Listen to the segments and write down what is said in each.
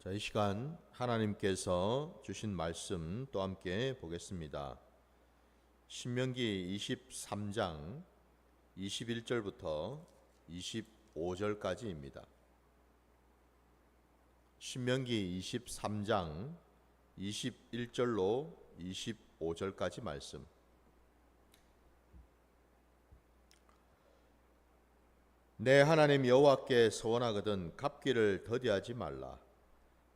자, 이 시간 하나님께서 주신 말씀 또 함께 보겠습니다. 신명기 23장 21절부터 25절까지입니다. 신명기 23장 21절로 25절까지 말씀. 내 하나님 여호와께 서원하거든 갚기를 더디하지 말라.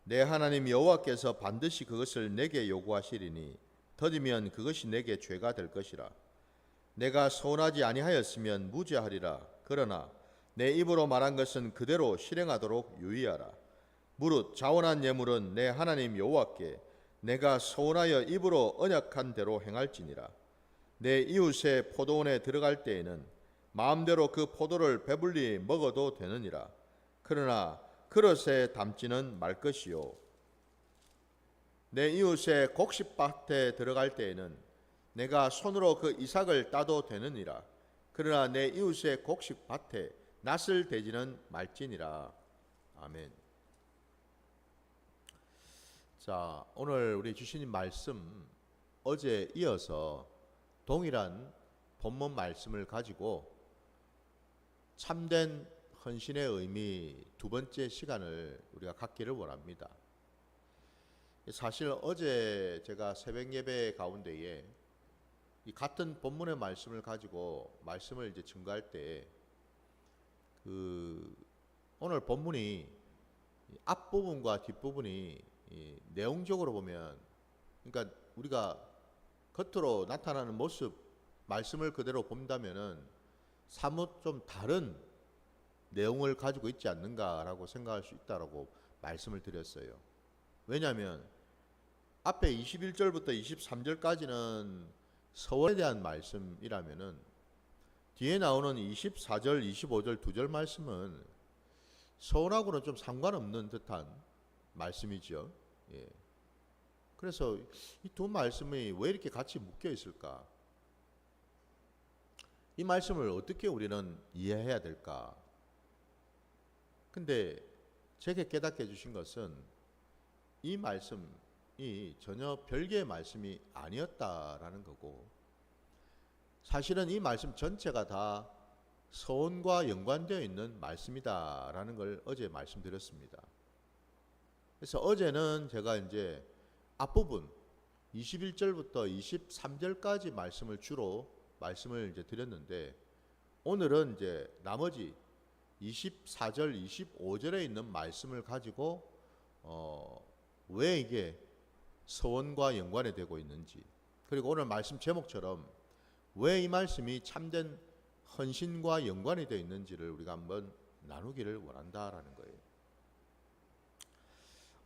내 하나님 여호와께서 반드시 그것을 내게 요구하시리니 더디면 그것이 내게 죄가 될 것이라. 내가 서원하지 아니하였으면 무죄하리라. 그러나 내 입으로 말한 것은 그대로 실행하도록 유의하라. 무릇 자원한 예물은 내 하나님 여호와께 내가 서원하여 입으로 언약한 대로 행할지니라. 내 이웃의 포도원에 들어갈 때에는 마음대로 그 포도를 배불리 먹어도 되느니라. 그러나 그릇에 담지는 말 것이요. 내 이웃의 곡식밭에 들어갈 때에는 내가 손으로 그 이삭을 따도 되느니라. 그러나 내 이웃의 곡식밭에 낫을 대지는 말지니라. 아멘. 자, 오늘 우리 주신 말씀 어제 이어서 동일한 본문 말씀을 가지고 참된 헌신의 의미 두 번째 시간을 우리가 갖기를 원합니다. 사실 어제 제가 새벽 예배 가운데에 이 같은 본문의 말씀을 가지고 말씀을 이제 증거할 때 오늘 본문이 앞부분과 뒷부분이 내용적으로 보면, 그러니까 우리가 겉으로 나타나는 모습 말씀을 그대로 본다면은 사뭇 좀 다른 내용을 가지고 있지 않는가라고 생각할 수 있다라고 말씀을 드렸어요. 왜냐하면 앞에 21절부터 23절까지는 서원에 대한 말씀이라면은 뒤에 나오는 24절, 25절 두 절 말씀은 서원하고는 좀 상관없는 듯한 말씀이죠. 예. 그래서 이 두 말씀이 왜 이렇게 같이 묶여 있을까? 이 말씀을 어떻게 우리는 이해해야 될까? 근데 제게 깨닫게 해주신 것은 이 말씀이 전혀 별개의 말씀이 아니었다라는 거고, 사실은 이 말씀 전체가 다 서원과 연관되어 있는 말씀이다라는 걸 어제 말씀드렸습니다. 그래서 어제는 제가 이제 앞부분 21절부터 23절까지 말씀을 주로 말씀을 이제 드렸는데, 오늘은 이제 나머지 24절, 25절에 있는 말씀을 가지고 왜 이게 서원과 연관이 되고 있는지, 그리고 오늘 말씀 제목처럼 왜 이 말씀이 참된 헌신과 연관이 되어 있는지를 우리가 한번 나누기를 원한다라는 거예요.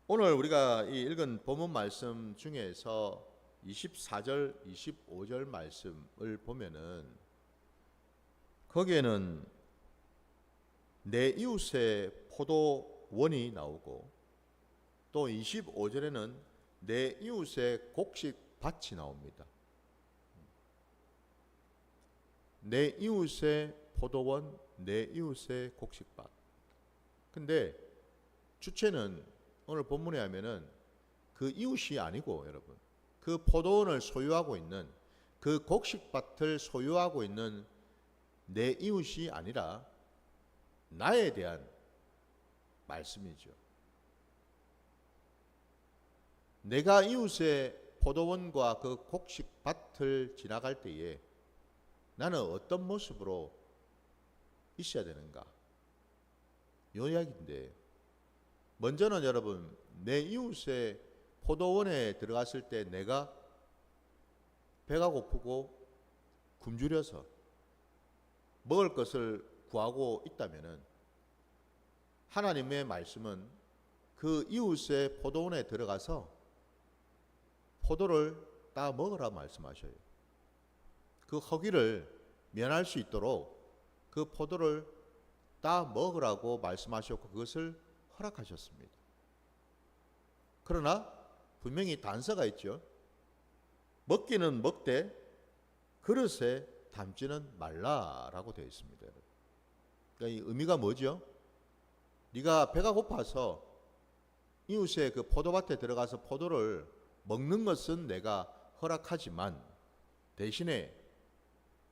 오늘 우리가 이 읽은 본문 말씀 중에서 24절, 25절 말씀을 보면은 거기에는 내 이웃의 포도원이 나오고, 또 25절에는 내 이웃의 곡식밭이 나옵니다. 내 이웃의 포도원, 내 이웃의 곡식밭. 근데 주체는 오늘 본문에 하면은 그 이웃이 아니고, 여러분, 그 포도원을 소유하고 있는, 그 곡식밭을 소유하고 있는 내 이웃이 아니라 나에 대한 말씀이죠. 내가 이웃의 포도원과 그 곡식밭을 지나갈 때에 나는 어떤 모습으로 있어야 되는가? 이 이야기인데, 먼저는 여러분, 내 이웃의 포도원에 들어갔을 때 내가 배가 고프고 굶주려서 먹을 것을 구하고 있다면은 하나님의 말씀은 그 이웃의 포도원에 들어가서 포도를 따 먹으라 말씀하셔요. 그 허기를 면할 수 있도록 그 포도를 따 먹으라고 말씀하셨고 그것을 허락하셨습니다. 그러나 분명히 단서가 있죠. 먹기는 먹되 그릇에 담지는 말라라고 되어 있습니다. 그러니까 이 의미가 뭐죠? 네가 배가 고파서 이웃의 그 포도밭에 들어가서 포도를 먹는 것은 내가 허락하지만 대신에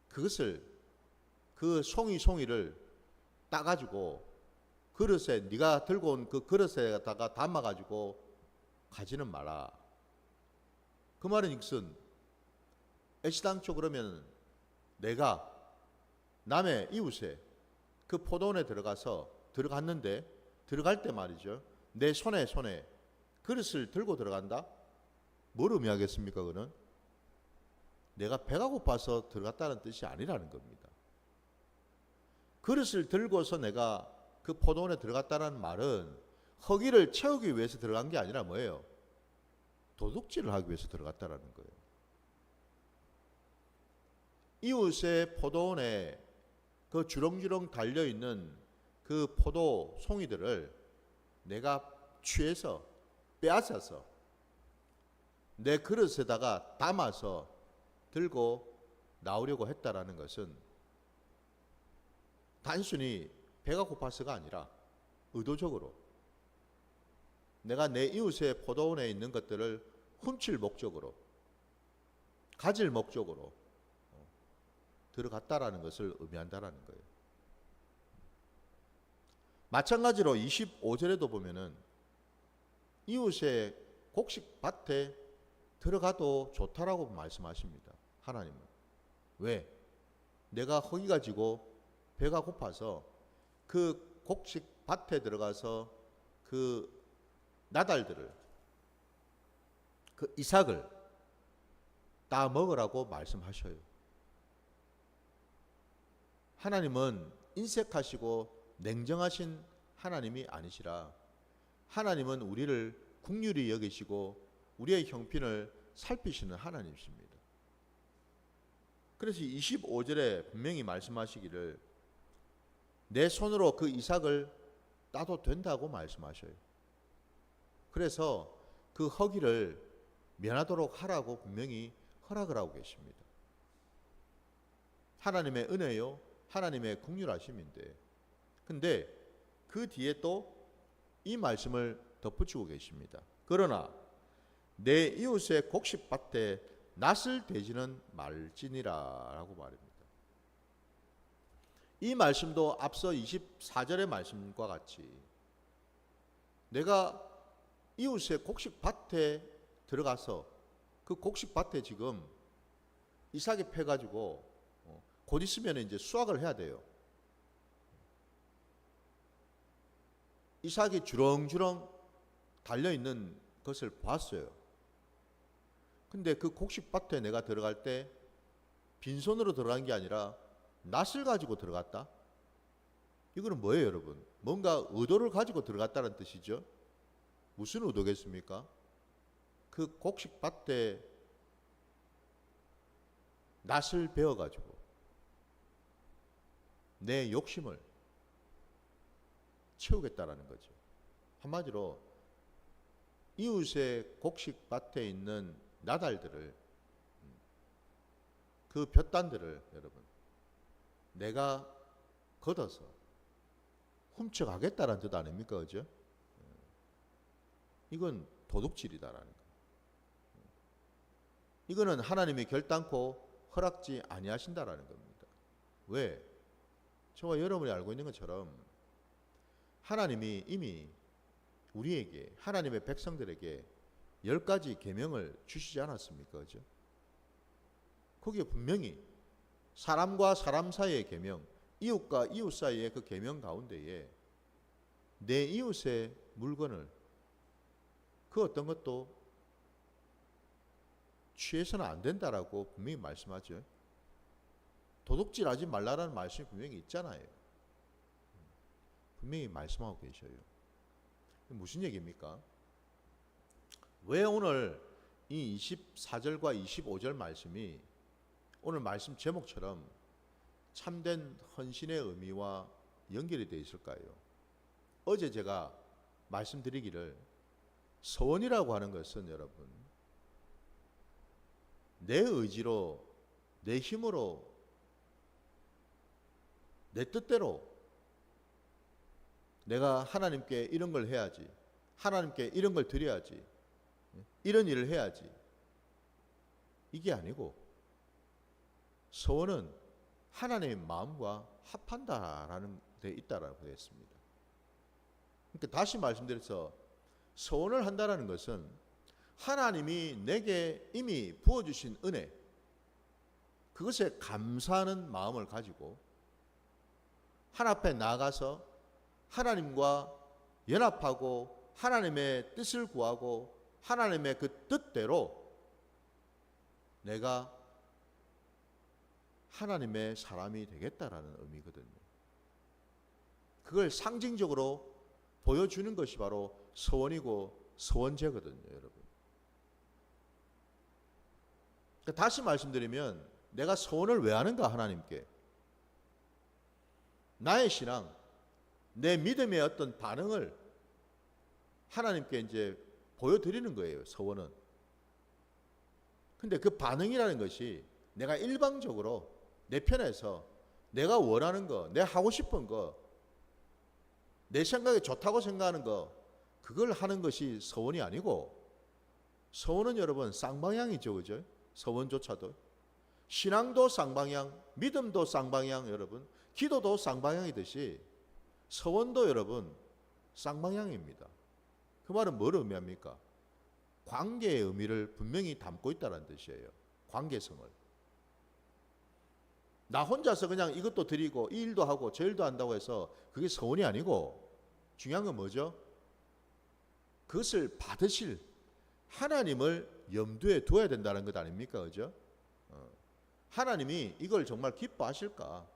그것을 그 송이를 따가지고 그릇에 네가 들고 온 그 그릇에다가 담아가지고 가지는 마라. 그 말은 이것은 애시당초 그러면 내가 남의 이웃에 그 포도원에 들어갔는데 들어갈 때 말이죠. 내 손에 그릇을 들고 들어간다? 뭘 의미하겠습니까? 그는 내가 배가 고파서 들어갔다는 뜻이 아니라는 겁니다. 그릇을 들고서 내가 그 포도원에 들어갔다는 말은 허기를 채우기 위해서 들어간 게 아니라 뭐예요? 도둑질을 하기 위해서 들어갔다라는 거예요. 이웃의 포도원에 그 주렁주렁 달려있는 그 포도 송이들을 내가 취해서 빼앗아서 내 그릇에다가 담아서 들고 나오려고 했다라는 것은 단순히 배가 고파서가 아니라 의도적으로 내가 내 이웃의 포도원에 있는 것들을 훔칠 목적으로 가질 목적으로 들어갔다라는 것을 의미한다라는 거예요. 마찬가지로 25절에도 보면은 이웃의 곡식 밭에 들어가도 좋다라고 말씀하십니다. 하나님은. 왜? 내가 허기가 지고 배가 고파서 그 곡식 밭에 들어가서 그 나달들을 그 이삭을 따 먹으라고 말씀하셔요. 하나님은 인색하시고 냉정하신 하나님이 아니시라. 하나님은 우리를 긍휼히 여기시고 우리의 형편을 살피시는 하나님이십니다. 그래서 25절에 분명히 말씀하시기를 내 손으로 그 이삭을 따도 된다고 말씀하셔요. 그래서 그 허기를 면하도록 하라고 분명히 허락을 하고 계십니다. 하나님의 은혜요, 하나님의 긍휼하심인데, 근데 그 뒤에 또 이 말씀을 덧붙이고 계십니다. 그러나 내 이웃의 곡식밭에 낫을 대지는 말지니라 라고 말입니다. 이 말씀도 앞서 24절의 말씀과 같이 내가 이웃의 곡식밭에 들어가서 그 곡식밭에 지금 이삭이 패가지고 곧 있으면 이제 수확을 해야 돼요. 이삭이 주렁주렁 달려있는 것을 봤어요. 근데 그 곡식밭에 내가 들어갈 때 빈손으로 들어간 게 아니라 낫을 가지고 들어갔다? 이거는 뭐예요, 여러분? 뭔가 의도를 가지고 들어갔다는 뜻이죠. 무슨 의도겠습니까? 그 곡식밭에 낫을 베어가지고 내 욕심을 채우겠다라는 거죠. 한마디로 이웃의 곡식밭에 있는 나달들을, 그 볕단들을 여러분 내가 걷어서 훔쳐가겠다라는 뜻 아닙니까? 그죠? 이건 도둑질이다라는 거예요. 이거는 하나님이 결단코 허락지 아니하신다라는 겁니다. 왜? 저와 여러분이 알고 있는 것처럼 하나님이 이미 우리에게, 하나님의 백성들에게 10가지 계명을 주시지 않았습니까? 그죠? 거기에 분명히 사람과 사람 사이의 계명, 이웃과 이웃 사이의 그 계명 가운데에 내 이웃의 물건을 그 어떤 것도 취해서는 안 된다라고 분명히 말씀하죠. 도둑질하지 말라라는 말씀이 분명히 있잖아요. 분명히 말씀하고 계셔요. 무슨 얘기입니까? 왜 오늘 이 24절과 25절 말씀이 오늘 말씀 제목처럼 참된 헌신의 의미와 연결이 되어 있을까요? 어제 제가 말씀드리기를 서원이라고 하는 것은 여러분 내 의지로, 내 힘으로, 내 뜻대로 내가 하나님께 이런 걸 해야지, 하나님께 이런 걸 드려야지, 이런 일을 해야지, 이게 아니고 소원은 하나님의 마음과 합한다라는 데 있다라고 되어 있습니다. 그러니까 다시 말씀드려서 소원을 한다라는 것은 하나님이 내게 이미 부어주신 은혜, 그것에 감사하는 마음을 가지고 하나님 앞에 나아가서 하나님과 연합하고 하나님의 뜻을 구하고 하나님의 그 뜻대로 내가 하나님의 사람이 되겠다라는 의미거든요. 그걸 상징적으로 보여주는 것이 바로 소원이고 소원제거든요, 여러분. 그러니까 다시 말씀드리면 내가 소원을 왜 하는가, 하나님께. 나의 신앙, 내 믿음의 어떤 반응을 하나님께 이제 보여드리는 거예요, 소원은. 근데 그 반응이라는 것이 내가 일방적으로 내 편에서 내가 원하는 거, 내가 하고 싶은 거, 내 생각에 좋다고 생각하는 거, 그걸 하는 것이 소원이 아니고, 소원은 여러분 쌍방향이죠, 그죠? 소원조차도. 신앙도 쌍방향, 믿음도 쌍방향, 여러분. 기도도 쌍방향이듯이 소원도 여러분 쌍방향입니다. 그 말은 뭘 의미합니까? 관계의 의미를 분명히 담고 있다는 뜻이에요. 관계성을. 나 혼자서 그냥 이것도 드리고 이 일도 하고 저 일도 한다고 해서 그게 소원이 아니고, 중요한 건 뭐죠? 그것을 받으실 하나님을 염두에 두어야 된다는 것 아닙니까? 그죠? 하나님이 이걸 정말 기뻐하실까?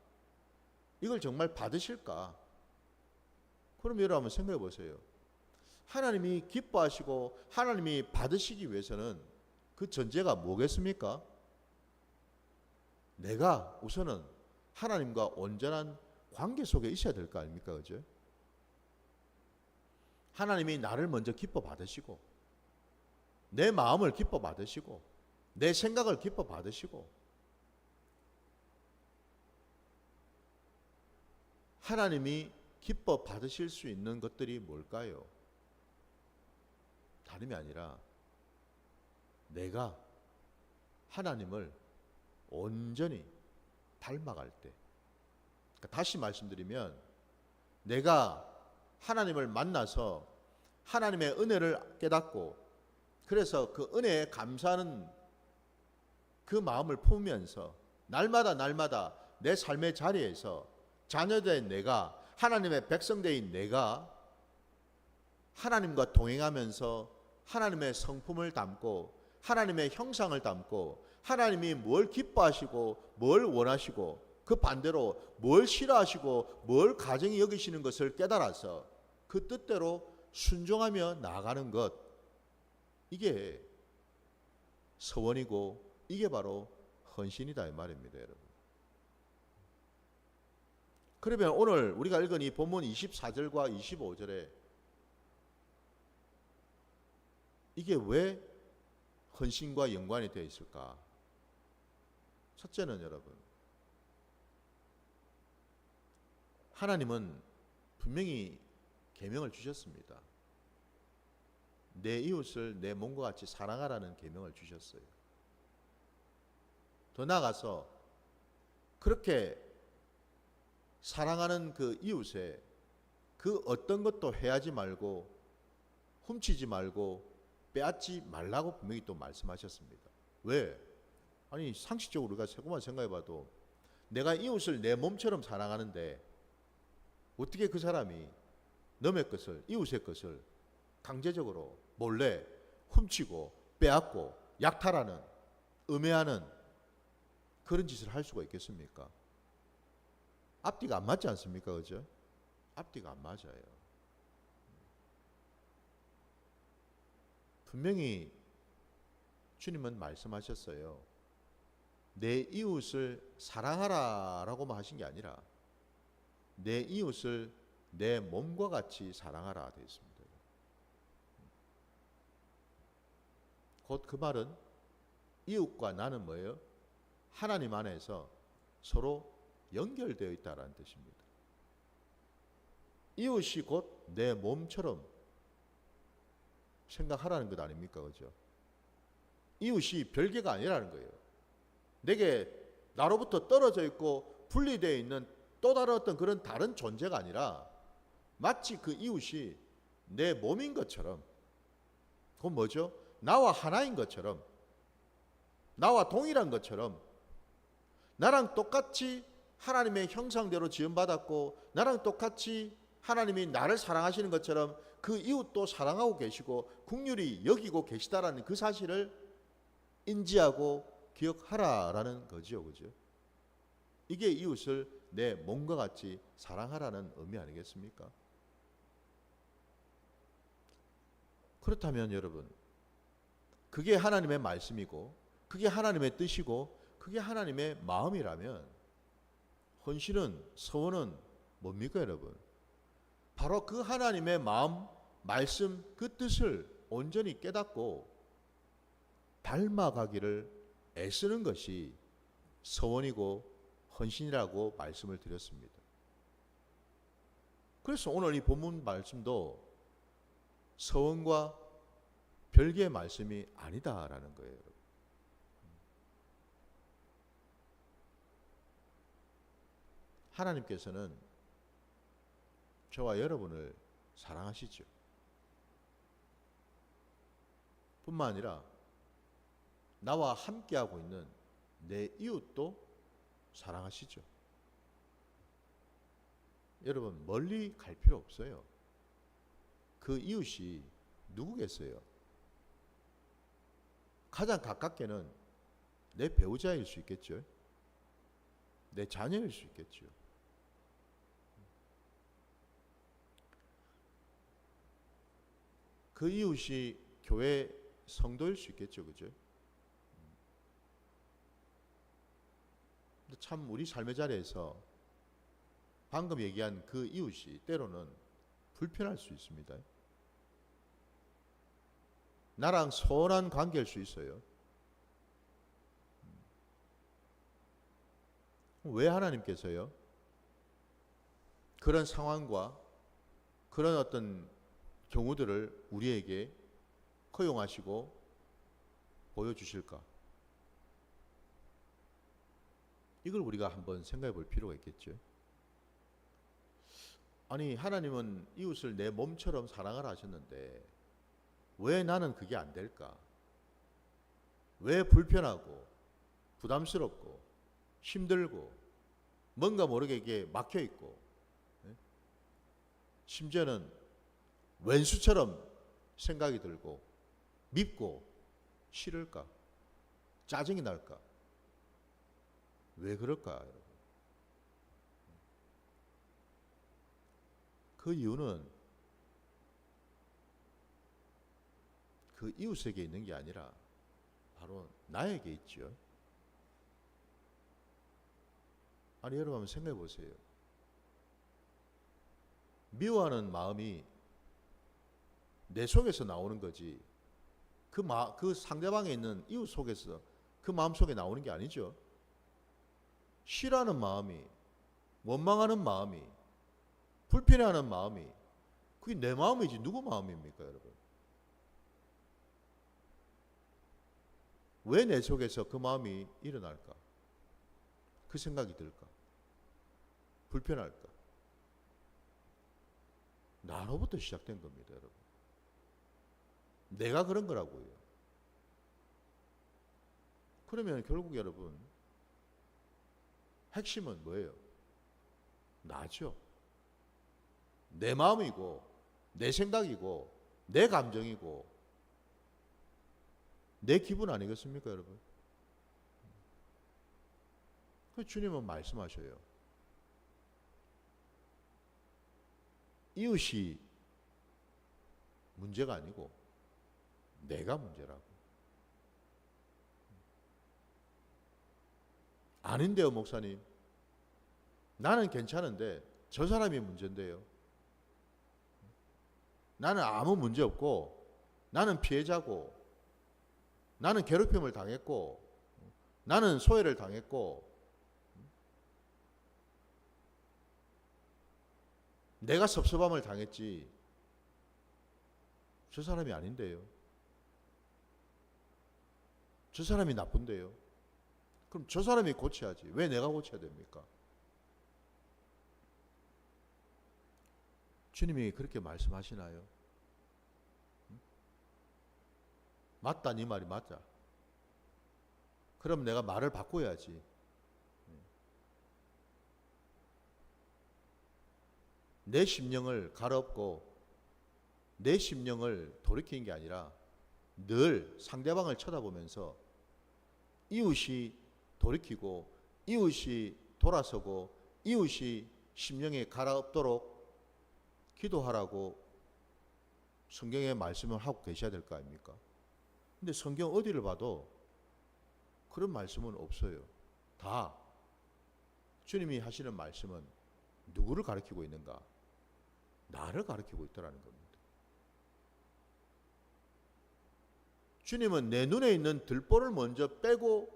이걸 정말 받으실까? 그럼 여러분 한번 생각해 보세요. 하나님이 기뻐하시고 하나님이 받으시기 위해서는 그 전제가 뭐겠습니까? 내가 우선은 하나님과 온전한 관계 속에 있어야 될 거 아닙니까? 그죠? 하나님이 나를 먼저 기뻐 받으시고 내 마음을 기뻐 받으시고 내 생각을 기뻐 받으시고, 하나님이 기뻐 받으실 수 있는 것들이 뭘까요? 다름이 아니라 내가 하나님을 온전히 닮아갈 때, 그러니까 다시 말씀드리면 내가 하나님을 만나서 하나님의 은혜를 깨닫고 그래서 그 은혜에 감사하는 그 마음을 품으면서 날마다 내 삶의 자리에서 자녀된 내가, 하나님의 백성된 내가 하나님과 동행하면서 하나님의 성품을 담고 하나님의 형상을 담고 하나님이 뭘 기뻐하시고 뭘 원하시고 그 반대로 뭘 싫어하시고 뭘 가증히 여기시는 것을 깨달아서 그 뜻대로 순종하며 나아가는 것, 이게 소원이고 이게 바로 헌신이다 이 말입니다, 여러분. 그러면 오늘 우리가 읽은 이 본문 24절과 25절에 이게 왜 헌신과 연관이 되어 있을까? 첫째는 여러분, 하나님은 분명히 계명을 주셨습니다. 내 이웃을 내 몸과 같이 사랑하라는 계명을 주셨어요. 더 나아가서 그렇게 사랑하는 그 이웃에 그 어떤 것도 해하지 말고 훔치지 말고 빼앗지 말라고 분명히 또 말씀하셨습니다. 왜? 아니 상식적으로 우리가 조금만 생각해봐도 내가 이웃을 내 몸처럼 사랑하는데 어떻게 그 사람이 남의 것을, 이웃의 것을 강제적으로 몰래 훔치고 빼앗고 약탈하는, 음해하는 그런 짓을 할 수가 있겠습니까? 앞뒤가 안 맞지 않습니까? 그죠? 앞뒤가 안 맞아요. 분명히 주님은 말씀하셨어요. 내 이웃을 사랑하라라고만 하신 게 아니라 내 이웃을 내 몸과 같이 사랑하라 되어 있습니다. 곧 그 말은 이웃과 나는 뭐예요? 하나님 안에서 서로 연결되어 있다라는 뜻입니다. 이웃이 곧 내 몸처럼 생각하라는 것 아닙니까? 그죠? 이웃이 별개가 아니라는 거예요. 내게 나로부터 떨어져 있고 분리되어 있는 또 다른 어떤 그런 다른 존재가 아니라 마치 그 이웃이 내 몸인 것처럼, 그건 뭐죠? 나와 하나인 것처럼, 나와 동일한 것처럼, 나랑 똑같이 하나님의 형상대로 지음받았고 나랑 똑같이 하나님이 나를 사랑하시는 것처럼 그 이웃도 사랑하고 계시고 긍휼히 여기고 계시다라는 그 사실을 인지하고 기억하라라는 거죠. 그죠? 이게 이웃을 내 몸과 같이 사랑하라는 의미 아니겠습니까? 그렇다면 여러분, 그게 하나님의 말씀이고 그게 하나님의 뜻이고 그게 하나님의 마음이라면 헌신은, 서원은 뭡니까 여러분? 바로 그 하나님의 마음, 말씀, 그 뜻을 온전히 깨닫고 닮아가기를 애쓰는 것이 서원이고 헌신이라고 말씀을 드렸습니다. 그래서 오늘 이 본문 말씀도 서원과 별개의 말씀이 아니다라는 거예요. 하나님께서는 저와 여러분을 사랑하시죠. 뿐만 아니라 나와 함께하고 있는 내 이웃도 사랑하시죠. 여러분, 멀리 갈 필요 없어요. 그 이웃이 누구겠어요? 가장 가깝게는 내 배우자일 수 있겠죠. 내 자녀일 수 있겠죠. 그 이웃이 교회 성도일 수 있겠죠. 그죠? 참 우리 삶의 자리에서 방금 얘기한 그 이웃이 때로는 불편할 수 있습니다. 나랑 선한 관계일 수 있어요. 왜 하나님께서요? 그런 상황과 그런 어떤 경우들을 우리에게 허용하시고 보여주실까? 이걸 우리가 한번 생각해 볼 필요가 있겠죠. 아니, 하나님은 이웃을 내 몸처럼 사랑하라 하셨는데 왜 나는 그게 안 될까? 왜 불편하고 부담스럽고 힘들고 뭔가 모르게 이게 막혀 있고 심지어는 왼수처럼 생각이 들고 밉고 싫을까? 짜증이 날까? 왜 그럴까? 여러분? 그 이유는 그 이웃에게 있는 게 아니라 바로 나에게 있죠. 아니, 여러분 한번 생각해 보세요. 미워하는 마음이 내 속에서 나오는 거지 그 상대방에 있는 이웃 속에서 그 마음 속에 나오는 게 아니죠. 싫어하는 마음이, 원망하는 마음이, 불편해하는 마음이 그게 내 마음이지 누구 마음입니까 여러분? 왜 내 속에서 그 마음이 일어날까? 그 생각이 들까? 불편할까? 나로부터 시작된 겁니다 여러분. 내가 그런 거라고요. 그러면 결국 여러분 핵심은 뭐예요? 나죠. 내 마음이고 내 생각이고 내 감정이고 내 기분 아니겠습니까 여러분? 그 주님은 말씀하셔요. 이웃이 문제가 아니고 내가 문제라고. 아닌데요 목사님. 나는 괜찮은데 저 사람이 문제인데요. 나는 아무 문제 없고 나는 피해자고 나는 괴롭힘을 당했고 나는 소외를 당했고 내가 섭섭함을 당했지 저 사람이 아닌데요. 저 사람이 나쁜데요. 그럼 저 사람이 고쳐야지. 왜 내가 고쳐야 됩니까? 주님이 그렇게 말씀하시나요? 맞다, 네 말이 맞다. 그럼 내가 말을 바꿔야지. 내 심령을 갈아엎고 내 심령을 돌이키는 게 아니라 늘 상대방을 쳐다보면서 이웃이 돌이키고 이웃이 돌아서고 이웃이 심령에 갈아엎도록 기도하라고 성경의 말씀을 하고 계셔야 될 거 아닙니까? 근데 성경 어디를 봐도 그런 말씀은 없어요. 다 주님이 하시는 말씀은 누구를 가리키고 있는가? 나를 가리키고 있더라는 겁니다. 주님은 내 눈에 있는 들보를 먼저 빼고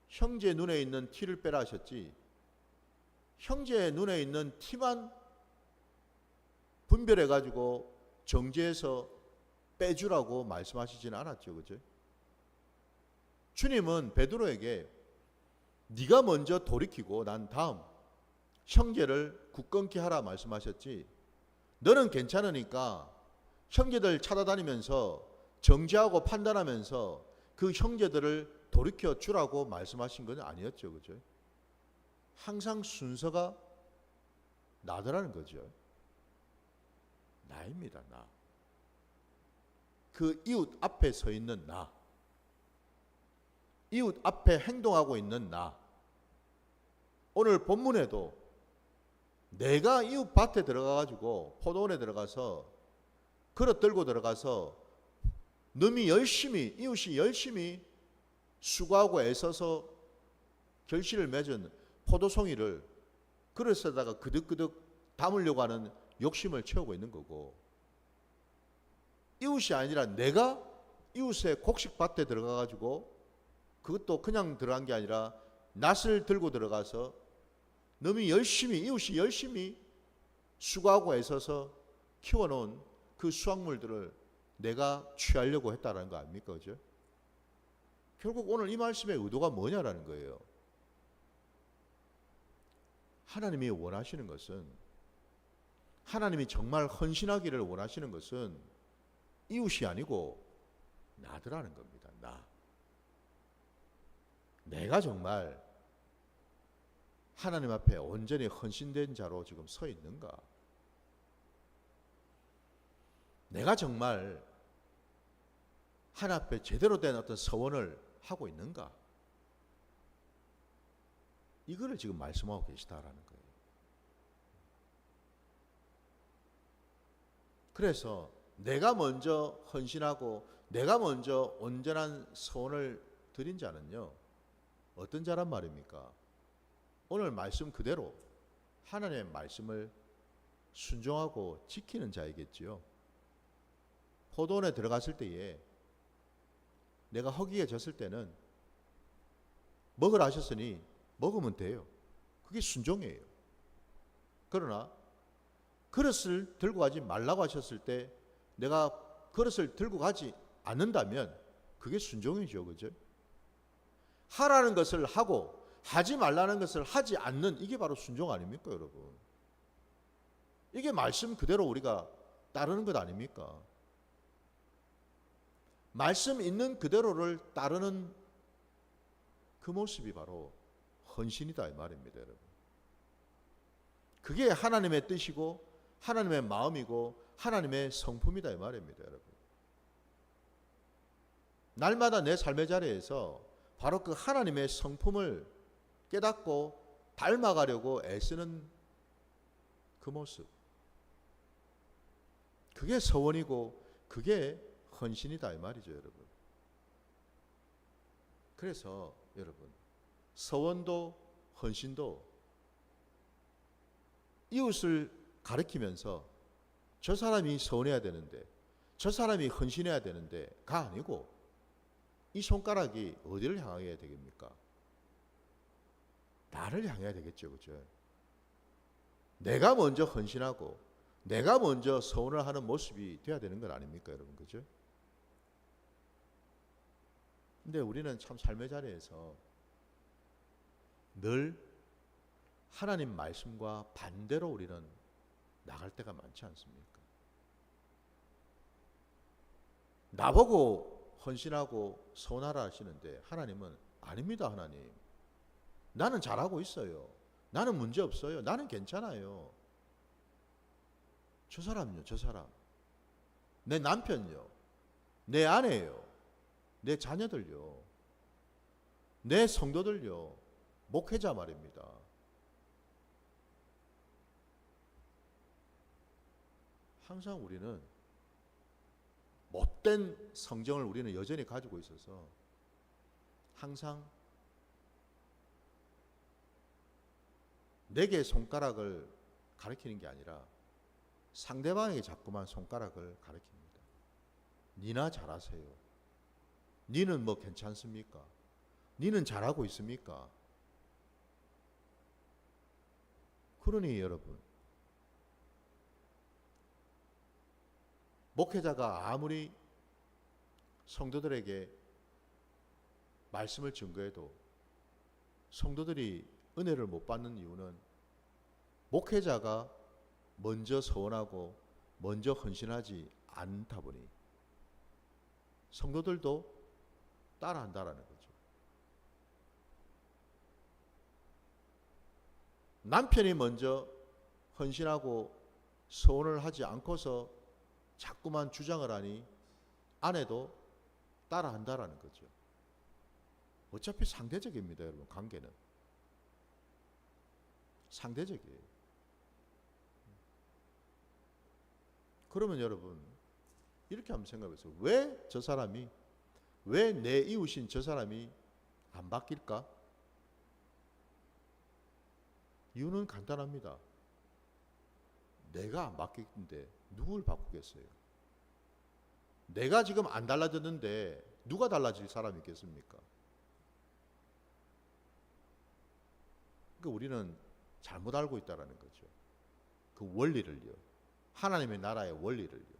형제 눈에 있는 티를 빼라 하셨지, 형제의 눈에 있는 티만 분별해가지고 정죄해서 빼주라고 말씀하시지는 않았죠. 그죠? 주님은 베드로에게 네가 먼저 돌이키고 난 다음 형제를 굳건케 하라 말씀하셨지, 너는 괜찮으니까 형제들 찾아다니면서 정죄하고 판단하면서 그 형제들을 돌이켜 주라고 말씀하신 건 아니었죠. 그죠? 항상 순서가 나더라는 거죠. 나입니다. 나. 그 이웃 앞에 서 있는 나. 이웃 앞에 행동하고 있는 나. 오늘 본문에도 내가 이웃 밭에 들어가가지고 포도원에 들어가서 그릇 들고 들어가서 이웃이 열심히 수고하고 애써서 결실을 맺은 포도송이를 그릇에다가 그득그득 담으려고 하는 욕심을 채우고 있는 거고, 이웃이 아니라 내가 이웃의 곡식밭에 들어가가지고 그것도 그냥 들어간 게 아니라 낫을 들고 들어가서 이웃이 열심히 수고하고 애써서 키워놓은 그 수확물들을 내가 취하려고 했다는 거 아닙니까? 그죠? 결국 오늘 이 말씀의 의도가 뭐냐라는 거예요. 하나님이 원하시는 것은, 하나님이 정말 헌신하기를 원하시는 것은 이웃이 아니고 나더라는 겁니다. 내가 정말 하나님 앞에 온전히 헌신된 자로 지금 서 있는가? 내가 정말 하나님 앞에 제대로 된 어떤 서원을 하고 있는가? 이거를 지금 말씀하고 계시다라는 거예요. 그래서 내가 먼저 헌신하고 내가 먼저 온전한 서원을 드린 자는요, 어떤 자란 말입니까? 오늘 말씀 그대로 하나님의 말씀을 순종하고 지키는 자이겠지요. 포도원에 들어갔을 때에 내가 허기에 졌을 때는 먹으라 하셨으니 먹으면 돼요. 그게 순종이에요. 그러나 그릇을 들고 가지 말라고 하셨을 때 내가 그릇을 들고 가지 않는다면 그게 순종이죠. 그죠? 하라는 것을 하고 하지 말라는 것을 하지 않는, 이게 바로 순종 아닙니까, 여러분? 이게 말씀 그대로 우리가 따르는 것 아닙니까? 말씀 있는 그대로를 따르는 그 모습이 바로 헌신이다 이 말입니다, 여러분. 그게 하나님의 뜻이고 하나님의 마음이고 하나님의 성품이다 이 말입니다, 여러분. 날마다 내 삶의 자리에서 바로 그 하나님의 성품을 깨닫고 닮아가려고 애쓰는 그 모습, 그게 서원이고 그게 헌신이다 이 말이죠, 여러분. 그래서 여러분, 서원도 헌신도 이웃을 가리키면서 저 사람이 서원해야 되는데 저 사람이 헌신해야 되는데가 아니고, 이 손가락이 어디를 향해야 되겠습니까? 나를 향해야 되겠죠. 그죠? 내가 먼저 헌신하고 내가 먼저 서원을 하는 모습이 돼야 되는 것 아닙니까, 여러분? 그죠? 근데 우리는 참 삶의 자리에서 늘 하나님 말씀과 반대로 우리는 나갈 때가 많지 않습니까? 나보고 헌신하고 서원하라 하시는데 하나님은 아닙니다. 하나님, 나는 잘하고 있어요. 나는 문제 없어요. 나는 괜찮아요. 저 사람요, 저 사람, 내 남편요, 내 아내요, 내 자녀들요, 내 성도들요, 목회자 말입니다. 항상 우리는 못된 성정을 우리는 여전히 가지고 있어서 항상 내게 손가락을 가리키는 게 아니라 상대방에게 자꾸만 손가락을 가리킵니다. 니나 잘하세요. 니는 뭐 괜찮습니까? 니는 잘하고 있습니까? 그러니 여러분, 목회자가 아무리 성도들에게 말씀을 증거해도 성도들이 은혜를 못 받는 이유는 목회자가 먼저 서원하고 먼저 헌신하지 않다 보니 성도들도 따라한다라는 거죠. 남편이 먼저 헌신하고 서원을 하지 않고서 자꾸만 주장을 하니 아내도 따라한다라는 거죠. 어차피 상대적입니다, 여러분. 관계는 상대적이에요. 그러면 여러분, 이렇게 한번 생각해 보세요. 왜 저 사람이, 왜 내 이웃인 저 사람이 안 바뀔까? 이유는 간단합니다. 내가 안 바뀌는데 누굴 바꾸겠어요? 내가 지금 안 달라졌는데 누가 달라질 사람이 있겠습니까? 그러니까 우리는 잘못 알고 있다는 거죠. 그 원리를요. 하나님의 나라의 원리를요.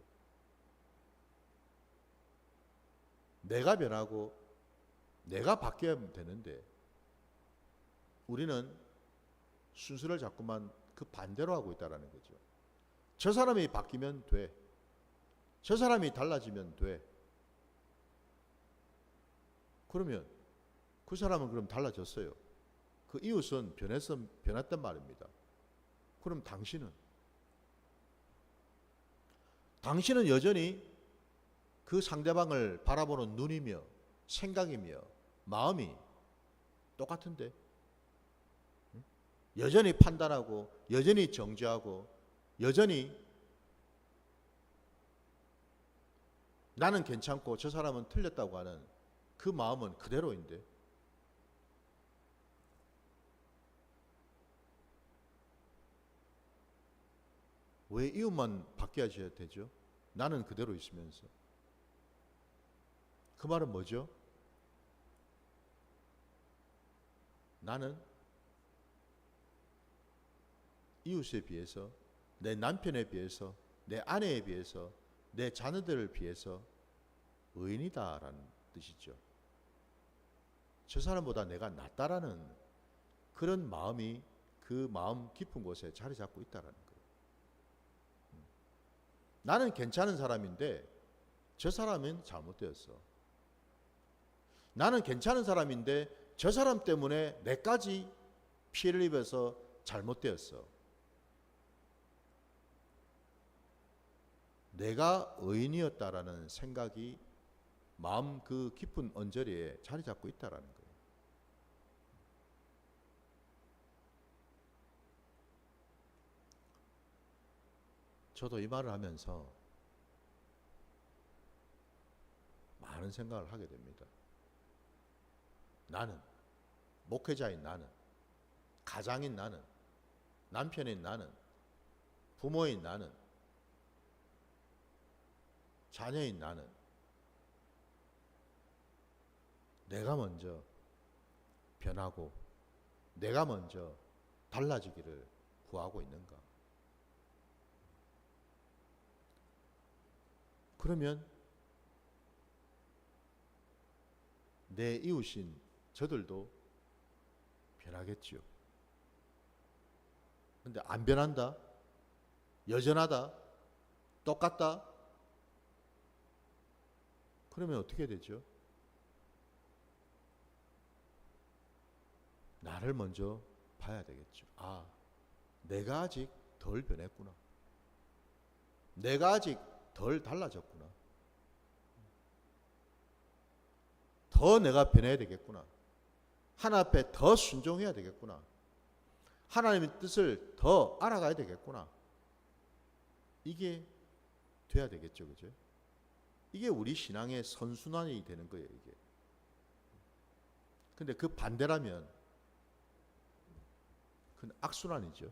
내가 변하고 내가 바뀌어야 되는데 우리는 순서를 자꾸만 그 반대로 하고 있다는 거죠. 저 사람이 바뀌면 돼. 저 사람이 달라지면 돼. 그러면 그 사람은 그럼 달라졌어요. 그 이웃은 변했단 말입니다. 그럼 당신은 여전히 그 상대방을 바라보는 눈이며 생각이며 마음이 똑같은데, 여전히 판단하고 여전히 정죄하고 여전히 나는 괜찮고 저 사람은 틀렸다고 하는 그 마음은 그대로인데, 왜 이웃만 바뀌어야 되죠? 나는 그대로 있으면서. 그 말은 뭐죠? 나는 이웃에 비해서, 내 남편에 비해서, 내 아내에 비해서, 내 자녀들을 비해서 의인이다라는 뜻이죠. 저 사람보다 내가 낫다라는 그런 마음이 그 마음 깊은 곳에 자리 잡고 있다라는 거예요. 나는 괜찮은 사람인데 저 사람은 잘못되었어. 나는 괜찮은 사람인데 저 사람 때문에 내까지 피해를 입어서 잘못되었어. 내가 의인이었다라는 생각이 마음 그 깊은 언저리에 자리 잡고 있다라는 거예요. 저도 이 말을 하면서 많은 생각을 하게 됩니다. 나는, 목회자인 나는, 가장인 나는, 남편인 나는, 부모인 나는, 자녀인 나는 내가 먼저 변하고 내가 먼저 달라지기를 구하고 있는가? 그러면 내 이웃인 저들도 변하겠지요. 근데 안 변한다? 여전하다? 똑같다? 그러면 어떻게 되죠? 나를 먼저 봐야 되겠죠. 아, 내가 아직 덜 변했구나. 내가 아직 덜 달라졌구나. 더 내가 변해야 되겠구나. 하나님 앞에 더 순종해야 되겠구나. 하나님의 뜻을 더 알아가야 되겠구나. 이게 돼야 되겠죠. 그죠? 이게 우리 신앙의 선순환이 되는 거예요. 이게. 근데 그 반대라면 그건 악순환이죠.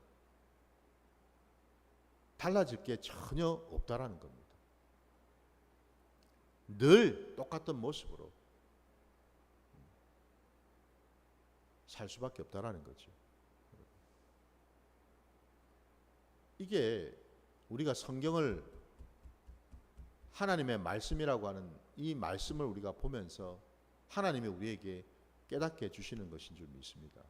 달라질 게 전혀 없다라는 겁니다. 늘 똑같은 모습으로 살 수밖에 없다라는 거죠. 이게 우리가 성경을 하나님의 말씀이라고 하는 이 말씀을 우리가 보면서 하나님이 우리에게 깨닫게 해주시는 것인 줄 믿습니다.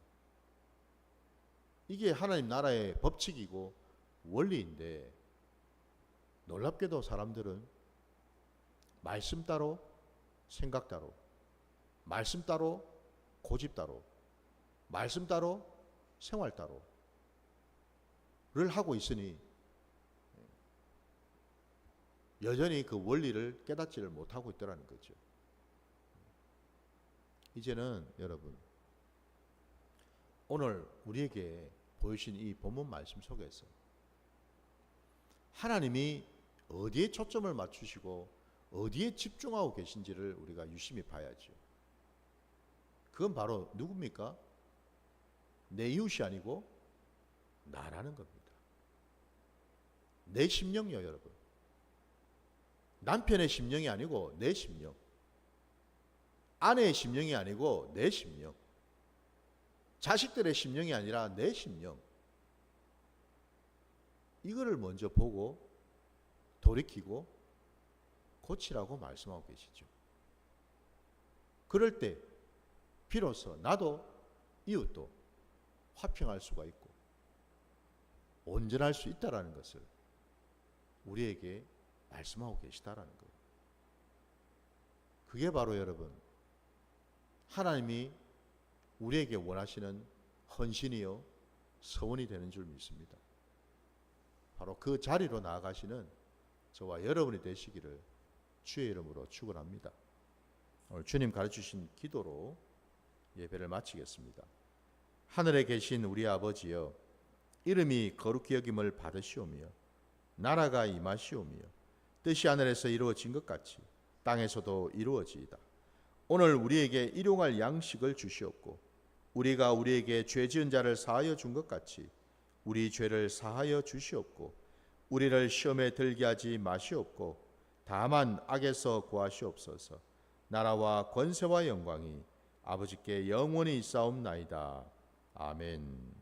이게 하나님 나라의 법칙이고 원리인데 놀랍게도 사람들은 말씀 따로 생각 따로 말씀 따로 고집 따로 말씀 따로 생활 따로를 하고 있으니 여전히 그 원리를 깨닫지를 못하고 있더라는 거죠. 이제는 여러분 오늘 우리에게 보여주신 이 본문 말씀 속에서 하나님이 어디에 초점을 맞추시고 어디에 집중하고 계신지를 우리가 유심히 봐야죠. 그건 바로 누굽니까? 내 이웃이 아니고 나라는 겁니다. 내 심령이요, 여러분. 남편의 심령이 아니고 내 심령. 아내의 심령이 아니고 내 심령. 자식들의 심령이 아니라 내 심령. 이거를 먼저 보고 돌이키고 고치라고 말씀하고 계시죠. 그럴 때 비로소 나도 이웃도 화평할 수가 있고 온전할 수 있다라는 것을 우리에게 말씀하고 계시다라는 거예요. 그게 바로 여러분 하나님이 우리에게 원하시는 헌신이요 서원이 되는 줄 믿습니다. 바로 그 자리로 나아가시는 저와 여러분이 되시기를 주의 이름으로 축원합니다. 오늘 주님 가르치신 기도로 예배를 마치겠습니다. 하늘에 계신 우리 아버지여, 이름이 거룩히 여김을 받으시오며 나라가 임하시오며 뜻이 하늘에서 이루어진 것 같이 땅에서도 이루어지이다. 오늘 우리에게 일용할 양식을 주시옵고 우리가 우리에게 죄 지은 자를 사하여 준 것 같이 우리 죄를 사하여 주시옵고 우리를 시험에 들게 하지 마시옵고 다만 악에서 구하시옵소서. 나라와 권세와 영광이 아버지께 영원히 있사옵나이다. 아멘.